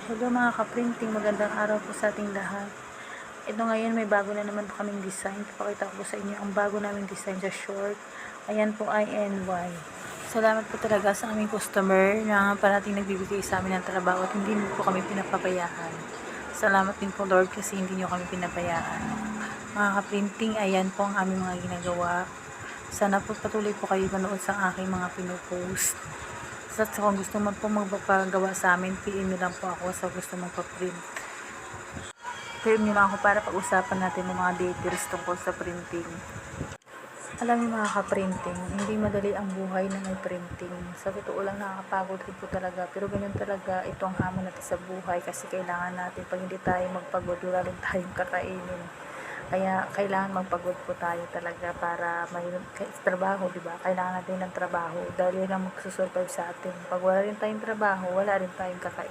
Hello mga ka-printing, magandang araw po sa ating lahat. Ito ngayon may bago na naman po kaming design. Papakita ko po sa inyo ang bago naming design sa short. Ayan po ay NY. Salamat po talaga sa aming customer na parating nagbibigay sa amin ng trabaho at hindi po kami pinapabayaan. Salamat din po Lord kasi hindi nyo kami pinabayaan. Mga ka-printing, ayan po ang aming mga ginagawa. Sana po patuloy po kayo manood sa aking mga pinupost. At kung gusto mo po magpapagawa sa amin, PM nyo lang po ako sa gusto mong pa-print. PM nyo lang ako para pag-usapan natin ng mga details tungkol sa printing. Alam niyo mga ka-printing, hindi madali ang buhay na may printing. Sa totoo lang nakakapagod rin po talaga. Pero ganyan talaga ito ang hamon natin sa buhay kasi kailangan natin pag hindi tayo magpagod, wala rin tayong kakainin. Kaya kailangan magpagod po tayo talaga para may trabaho, di ba? Kailangan natin ng trabaho dahil yun ang magsusurvive sa atin. Pag wala rin tayong trabaho, wala rin tayong kakainin.